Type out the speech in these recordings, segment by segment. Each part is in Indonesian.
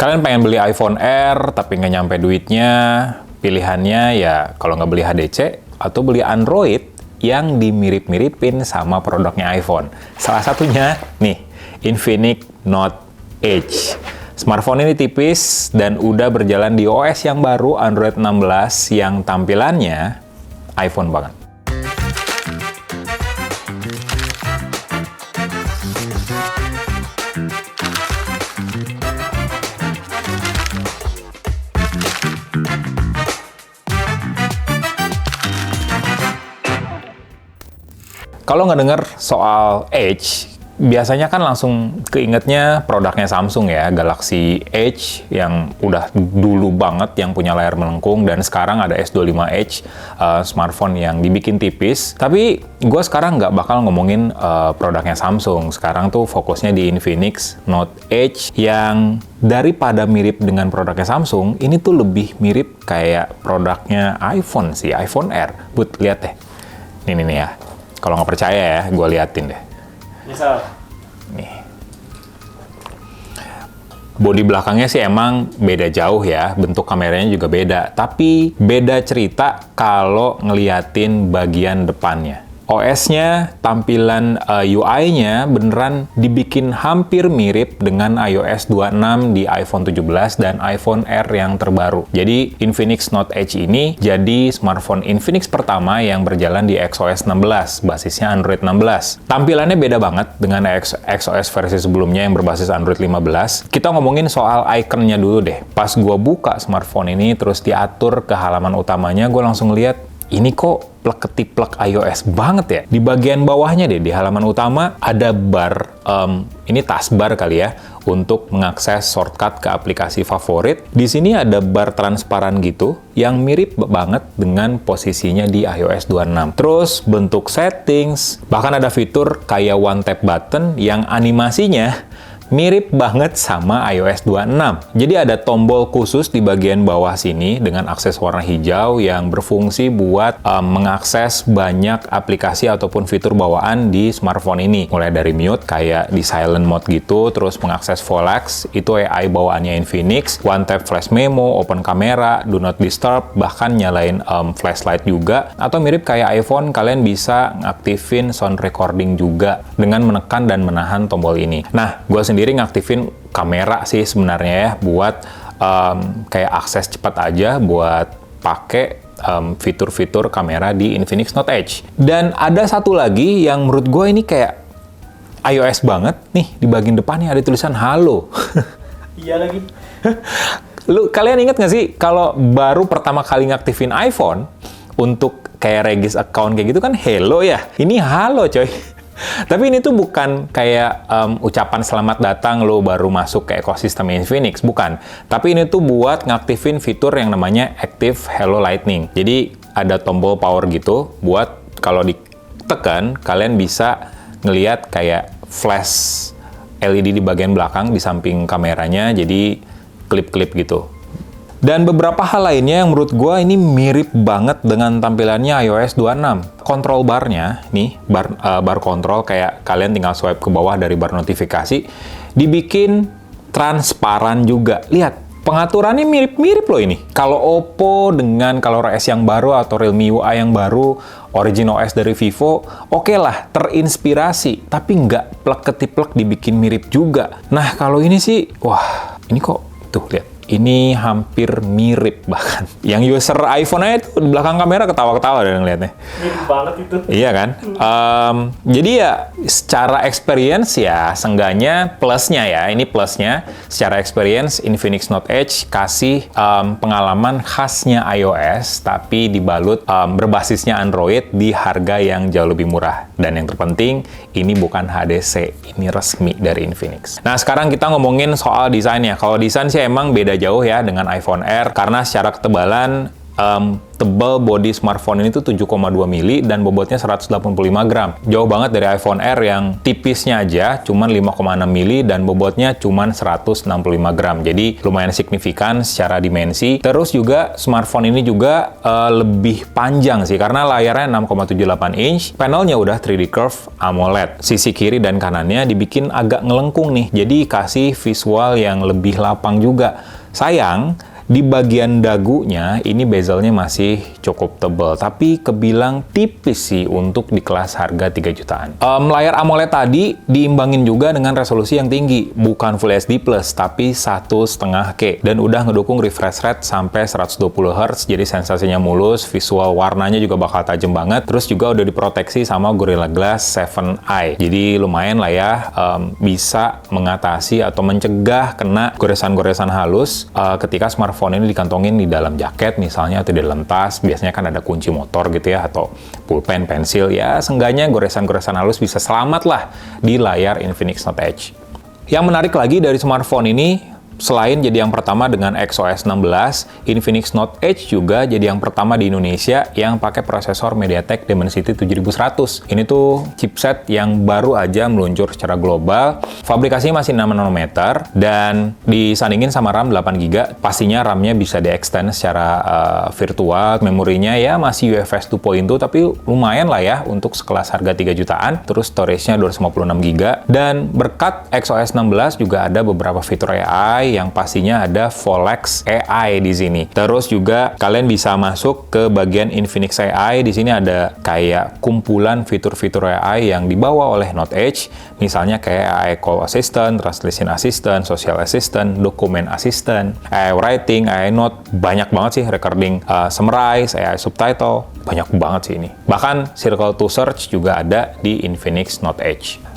Kalian pengen beli iPhone R tapi nggak nyampe duitnya, pilihannya ya kalau nggak beli HDC atau beli Android yang dimirip-miripin sama produknya iPhone. Salah satunya nih, Infinix Note Edge. Smartphone ini tipis dan udah berjalan di OS yang baru Android 16 yang tampilannya iPhone banget. Kalau nggak denger soal Edge, biasanya kan langsung keingetnya produknya Samsung ya, Galaxy Edge yang udah dulu banget yang punya layar melengkung, dan sekarang ada S25 Edge, smartphone yang dibikin tipis. Tapi gue sekarang nggak bakal ngomongin produknya Samsung. Sekarang tuh fokusnya di Infinix Note Edge yang daripada mirip dengan produknya Samsung, ini tuh lebih mirip kayak produknya iPhone sih, iPhone R. Bud, lihat deh. Ini nih ya. Kalau nggak percaya ya, gue liatin deh. Misal? Nih. Bodi belakangnya sih emang beda jauh ya, bentuk kameranya juga beda. Tapi beda cerita kalau ngeliatin bagian depannya. OS-nya, tampilan UI-nya beneran dibikin hampir mirip dengan iOS 26 di iPhone 17 dan iPhone R yang terbaru. Jadi Infinix Note Edge ini jadi smartphone Infinix pertama yang berjalan di XOS 16, basisnya Android 16. Tampilannya beda banget dengan XOS versi sebelumnya yang berbasis Android 15. Kita ngomongin soal ikonnya dulu deh. Pas gua buka smartphone ini terus diatur ke halaman utamanya, gua langsung lihat ini kok plek-ketiplek iOS banget ya. Di bagian bawahnya deh, di halaman utama ada bar, ini taskbar kali ya, untuk mengakses shortcut ke aplikasi favorit. Di sini ada bar transparan gitu, yang mirip banget dengan posisinya di iOS 26. Terus bentuk settings, bahkan ada fitur kayak one tap button yang animasinya mirip banget sama iOS 26. Jadi ada tombol khusus di bagian bawah sini dengan akses warna hijau yang berfungsi buat mengakses banyak aplikasi ataupun fitur bawaan di smartphone ini. Mulai dari mute kayak di silent mode gitu, terus mengakses Volex, itu AI bawaannya Infinix, one tap flash memo, open kamera, do not disturb, bahkan nyalain flashlight juga. Atau mirip kayak iPhone, kalian bisa ngaktifin sound recording juga dengan menekan dan menahan tombol ini. Nah, gue sendiri ngaktifin kamera sih sebenarnya ya, buat kayak akses cepat aja buat pakai fitur-fitur kamera di Infinix Note Edge. Dan ada satu lagi yang menurut gue ini kayak iOS banget nih, di bagian depannya ada tulisan halo. Iya lagi. Kalian inget nggak sih kalau baru pertama kali ngaktifin iPhone untuk kayak regis account kayak gitu kan hello ya, ini halo coy. Tapi ini tuh bukan kayak ucapan selamat datang lo baru masuk ke ekosistem Infinix, bukan. Tapi ini tuh buat ngaktifin fitur yang namanya Active Hello Lightning. Jadi ada tombol power gitu, buat kalau ditekan, kalian bisa ngelihat kayak flash LED di bagian belakang di samping kameranya, jadi klip-klip gitu. Dan beberapa hal lainnya yang menurut gue ini mirip banget dengan tampilannya iOS 26. Control bar-nya, nih, bar kontrol kayak kalian tinggal swipe ke bawah dari bar notifikasi, dibikin transparan juga. Lihat, pengaturannya mirip-mirip loh ini. Kalau Oppo dengan ColorOS yang baru atau Realme UI yang baru, Origin OS dari Vivo, oke lah, terinspirasi. Tapi nggak plek-ketiplek dibikin mirip juga. Nah, kalau ini sih, wah, ini kok, tuh, lihat. Ini hampir mirip bahkan. Yang user iPhone aja tuh di belakang kamera ketawa-ketawa dan ngeliatnya. Mirip banget itu. Iya kan? Jadi ya secara experience ya seenggaknya plusnya ya, ini plusnya. Secara experience Infinix Note Edge kasih pengalaman khasnya iOS tapi dibalut berbasisnya Android di harga yang jauh lebih murah. Dan yang terpenting ini bukan HDC, ini resmi dari Infinix. Nah sekarang kita ngomongin soal desainnya. Kalau desain sih emang beda jauh ya dengan iPhone R karena secara ketebalan tebal body smartphone ini tuh 7,2 mili dan bobotnya 185 gram. Jauh banget dari iPhone Air yang tipisnya aja cuman 5,6 mili dan bobotnya cuman 165 gram. Jadi lumayan signifikan secara dimensi. Terus juga smartphone ini juga lebih panjang sih karena layarnya 6,78 inch, panelnya udah 3D Curve AMOLED. Sisi kiri dan kanannya dibikin agak ngelengkung nih, jadi kasih visual yang lebih lapang juga. Sayang, di bagian dagunya ini bezelnya masih cukup tebal, tapi kebilang tipis sih untuk di kelas harga 3 jutaan. Layar AMOLED tadi diimbangin juga dengan resolusi yang tinggi, bukan Full HD+, tapi 1,5K, dan udah ngedukung refresh rate sampai 120 Hz, jadi sensasinya mulus, visual warnanya juga bakal tajam banget, terus juga udah diproteksi sama Gorilla Glass 7i, jadi lumayan lah ya, bisa mengatasi atau mencegah kena goresan-goresan halus ketika smartphone ini dikantongin di dalam jaket misalnya atau di dalam tas. Biasanya kan ada kunci motor gitu ya, atau pulpen, pensil, ya seenggaknya goresan-goresan halus bisa selamat lah di layar Infinix Note Edge. Yang menarik lagi dari smartphone ini, selain jadi yang pertama dengan XOS 16, Infinix Note Edge juga jadi yang pertama di Indonesia yang pakai prosesor MediaTek Dimensity 7100. Ini tuh chipset yang baru aja meluncur secara global. Fabrikasinya masih 6 nanometer dan disandingin sama RAM 8GB. Pastinya RAM-nya bisa di-extend secara virtual. Memorinya ya masih UFS 2.2 tapi lumayan lah ya untuk sekelas harga 3 jutaan. Terus storage-nya 256GB. Dan berkat XOS 16 juga ada beberapa fitur AI yang pastinya ada Volex AI di sini. Terus juga kalian bisa masuk ke bagian Infinix AI. Di sini ada kayak kumpulan fitur-fitur AI yang dibawa oleh Note Edge. Misalnya kayak AI Call Assistant, Translation Assistant, Social Assistant, Document Assistant, AI Writing, AI Note. Banyak banget sih, recording summarize, AI Subtitle. Banyak banget sih ini. Bahkan Circle to Search juga ada di Infinix Note Edge.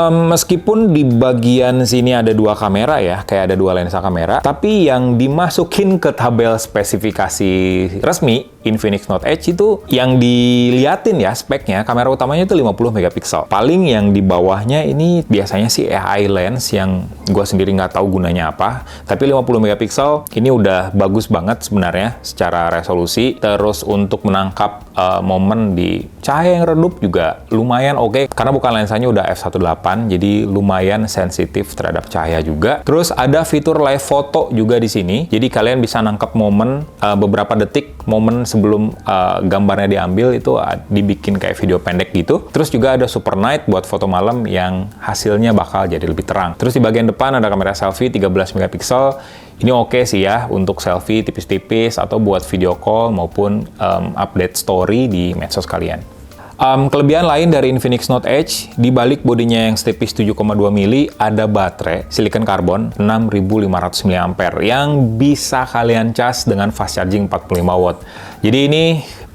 Meskipun di bagian sini ada dua kamera ya, kayak ada dua lensa kamera, tapi yang dimasukin ke tabel spesifikasi resmi Infinix Note Edge itu yang diliatin ya speknya, kamera utamanya itu 50 megapiksel. Paling yang di bawahnya ini biasanya sih AI lens yang gue sendiri nggak tahu gunanya apa, tapi 50 megapiksel ini udah bagus banget sebenarnya secara resolusi. Terus untuk menangkap momen di cahaya yang redup juga lumayan oke, karena bukan lensanya udah f1.8, jadi lumayan sensitif terhadap cahaya juga. Terus ada fitur live photo juga di sini, jadi kalian bisa nangkep momen beberapa detik, momen sebelum gambarnya diambil itu dibikin kayak video pendek gitu. Terus juga ada super night buat foto malam yang hasilnya bakal jadi lebih terang. Terus di bagian depan ada kamera selfie 13 megapiksel. Ini oke sih ya untuk selfie tipis-tipis atau buat video call maupun update story di medsos kalian. Kelebihan lain dari Infinix Note Edge, di balik bodinya yang setipis 7,2 mili, ada baterai silicon carbon 6500 mAh yang bisa kalian cas dengan fast charging 45 watt. Jadi ini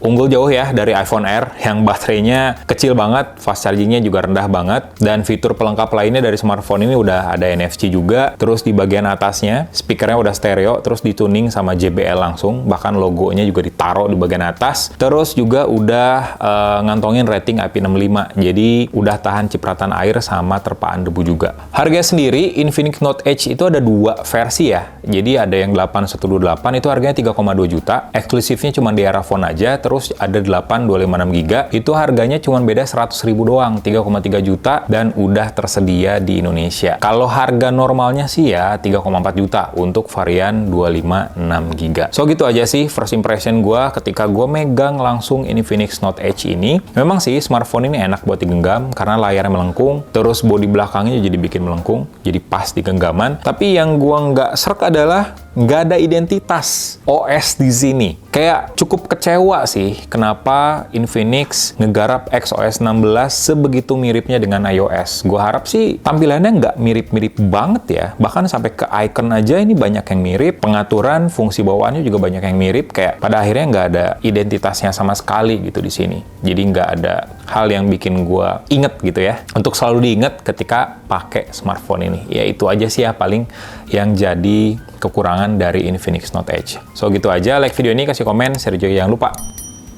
unggul jauh ya dari iPhone Air yang baterainya kecil banget, fast chargingnya juga rendah banget, dan fitur pelengkap lainnya dari smartphone ini udah ada NFC juga. Terus di bagian atasnya speakernya udah stereo, terus dituning sama JBL langsung, bahkan logonya juga ditaruh di bagian atas. Terus juga udah ngantongin rating IP65, jadi udah tahan cipratan air sama terpaan debu juga. Harga sendiri Infinix Note Edge itu ada dua versi ya, jadi ada yang 8128 itu harganya 3,2 juta, eksklusifnya cuma di era phone aja. Terus ada 8256GB, itu harganya cuma beda 100.000 doang, 3,3 juta, dan udah tersedia di Indonesia. Kalau harga normalnya sih ya 3,4 juta untuk varian 256GB. So gitu aja sih first impression gue ketika gue megang langsung Infinix Note Edge ini. Memang sih smartphone ini enak buat digenggam karena layarnya melengkung, terus bodi belakangnya jadi bikin melengkung, jadi pas di genggaman. Tapi yang gue nggak srek adalah nggak ada identitas OS di sini. Kayak cukup kecewa sih kenapa Infinix ngegarap XOS 16 sebegitu miripnya dengan iOS. Gue harap sih tampilannya nggak mirip-mirip banget ya. Bahkan sampai ke icon aja ini banyak yang mirip. Pengaturan fungsi bawaannya juga banyak yang mirip. Kayak pada akhirnya nggak ada identitasnya sama sekali gitu di sini. Jadi nggak ada hal yang bikin gue inget gitu ya. Untuk selalu diinget ketika pakai smartphone ini. Ya itu aja sih ya paling yang jadi kekurangan dari Infinix Note Edge. So gitu aja, like video ini, kasih komen, share juga jangan lupa.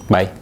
Bye.